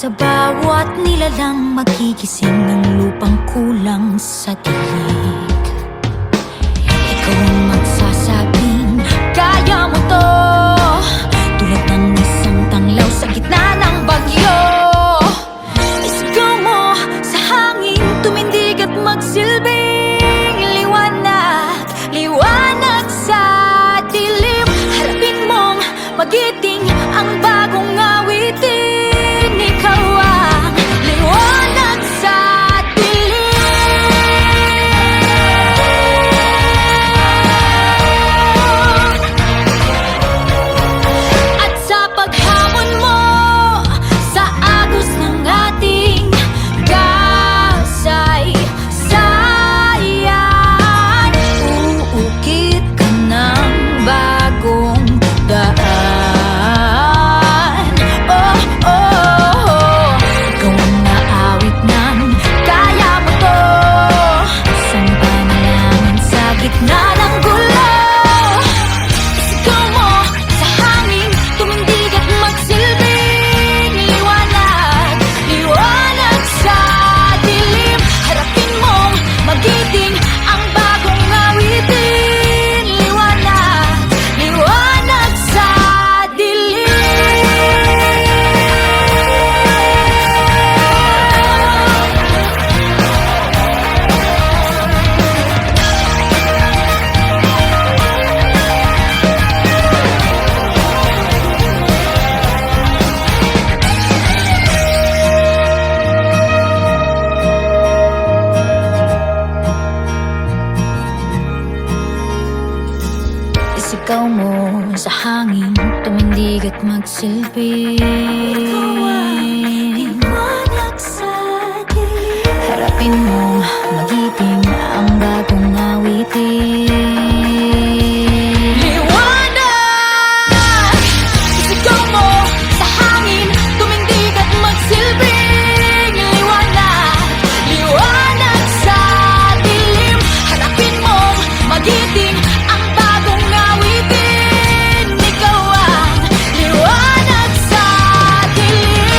Sa bawat nilalang magigising ng lupang kulang sa tinig. Ikaw ang magsasabing kaya mo to, tulad ng isang tanglaw sa gitna ng bagyo. Isigaw mo sa hangin, tumindig at magsilbing liwanag, liwanag sa dilim. Harapin mong magiting ang bagong awitin. Ikaw ang liwanag sa dilim. At sa paghamon mo sa agos ng ating kasaysayan, uukit ka ng bagong daan. Oh, oh, oh. Ikaw ang naawit ng kaya mo to, isang panalangin sa gitna ng gulo. Isigaw mo sa hangin, tumindig at magsilbing liwanag, liwanag sa dilim. Harapin mong magiting ang bagong awitin. Liwanag, liwanag sa dilim. Isigaw mo sa hangin, tumindig at magsilbing liwanag sa dilim. Harapin mong magiting ang bagong awitin. Liwanag! Isigaw mo sa hangin, tumindig at magsilbing liwanag, liwanag sa dilim. Harapin mong magiting ang bagong awitin. Ikaw ang liwanag sa dilim.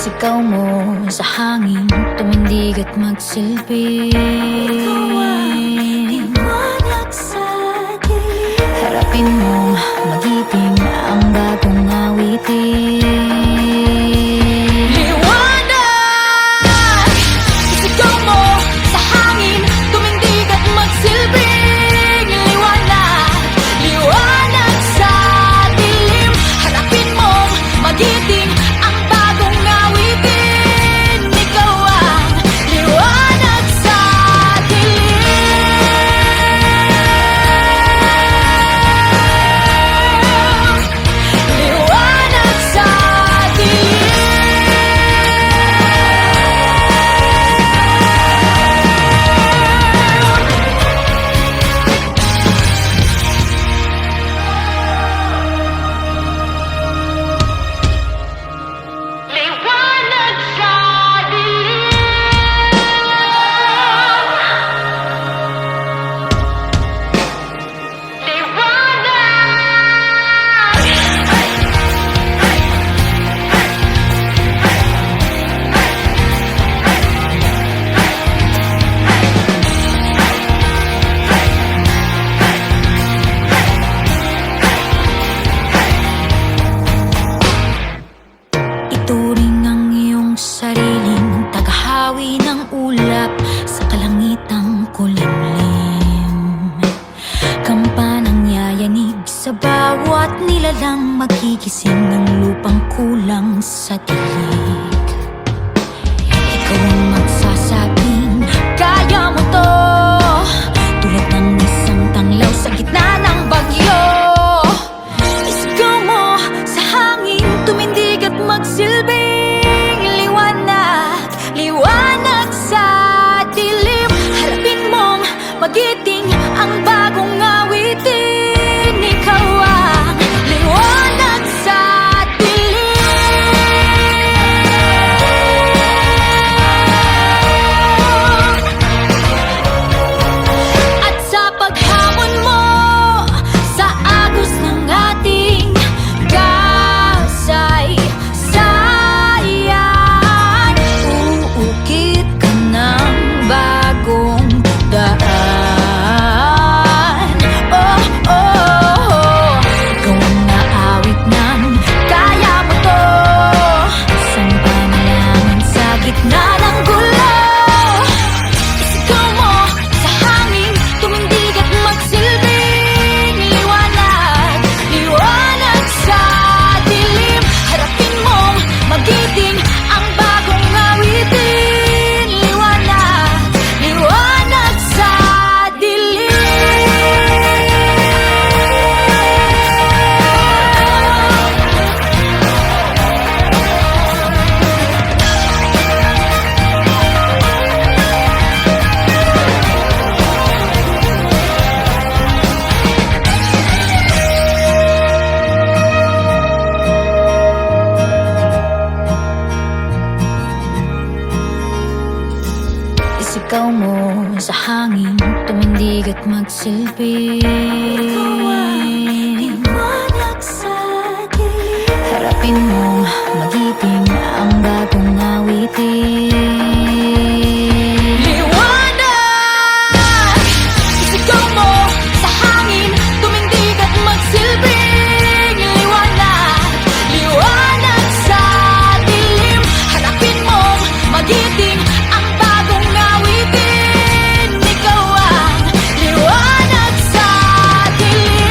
Isigaw mo sa hangin, tumindig at magsilbi. Liwanag sa dilim. Harapin mo, magiping ang bagong awitin. Liwanag! Isigaw mo sa hangin, tumindig at magsilbing. Liwanag! Liwanag sa dilim. Harapin mo, magiting ang bagong awitin. Ikaw ang liwanag sa dilim. Liwanag sa dilim. Liwanag sa Ituring ang iyong sariling tagahawi ng ulap sa kalangitang kulimlim. Kampanang yayanig sa bawat nilalang, magigising ng lupang kulang sa dilig. Ikaw ang magsasabing kaya mo to, tulad ng isang tanglaw sa gitna ng bagyo. Isigaw mo sa hangin, tumindig at magsilbing. Liwanag, liwanag sa dilim. Harapin mong magiting ang bagong awitin. Ikaw ang liwanag sa dilim. At sa paghamon mo sa agos ng ating kasaysayan, uukit ka ng bagong daan. Oh, oh, oh. Ikaw ang naawit ng kaya mo to, isang panalangin sa gitna ng gulo. Isigaw mo sa hangin, tumindig at magsilbing. Liwanag, liwanag sa dilim. Harapin mong magiting ang bagong awitin. Liwanag, liwanag sa dilim. Isigaw mo sa hangin, tumindig at magsilbi. Liwanag sa dilim. Harapin mo, magiping ang bagong awitin. Liwanag! Isigaw mo sa hangin, tumindig at magsilbing. Liwanag, liwanag sa dilim. Harapin mo, magiting ang bagong awitin. Ikaw ang liwanag sa dilim.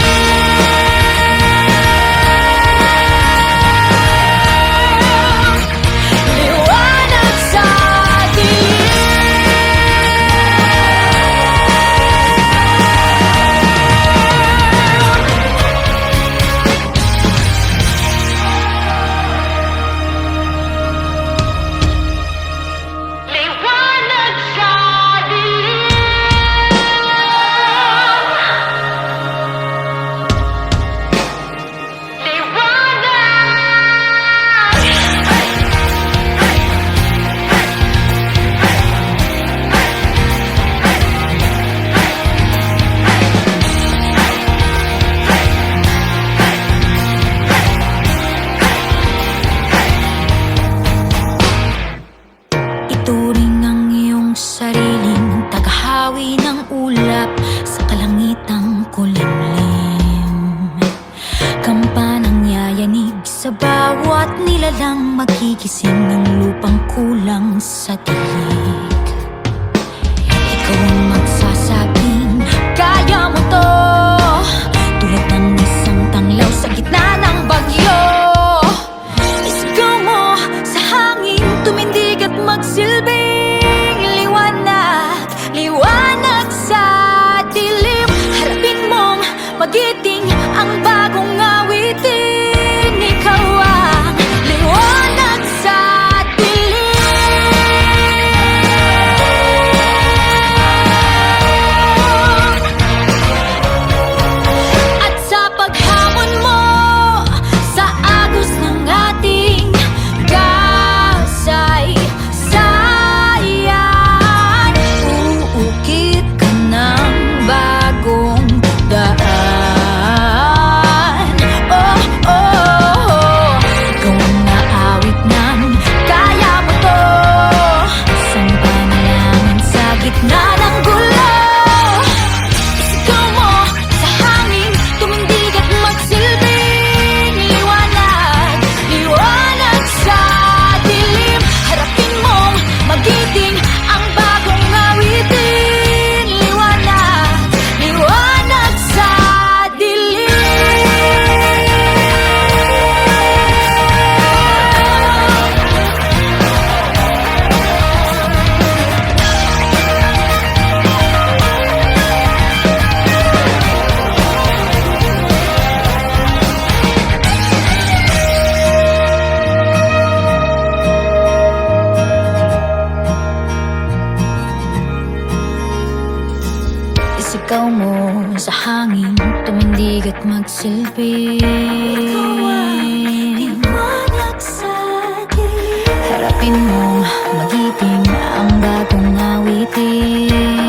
kulang sa tinig. Ikaw ang magsasabing kaya mo to, tulad ng isang tanglaw sa gitna ng bagyo. Isigaw mo sa hangin, tumindig at magsilbing liwanag, liwanag sa dilim. Harapin mong magiting ang bagong awitin. Ikaw ang liwanag sa at sa paghamon mo sa agos ng ating kasaysayan, uukit ka ng bagong daan. Oh, oh, oh. Ikaw ang naawit ng kaya mo to, isang panalangin sa gitna ng gulo. Isigaw mo sa hangin, tumindig at magsilbing liwanag, liwanag sa dilim. Harapin mong magiting ang bagong awitin. Liwanag, liwanag sa isigaw mo sa hangin, tumindig at magsilbing liwanag sa dilim. Harapin mong magiting ang bagong awitin.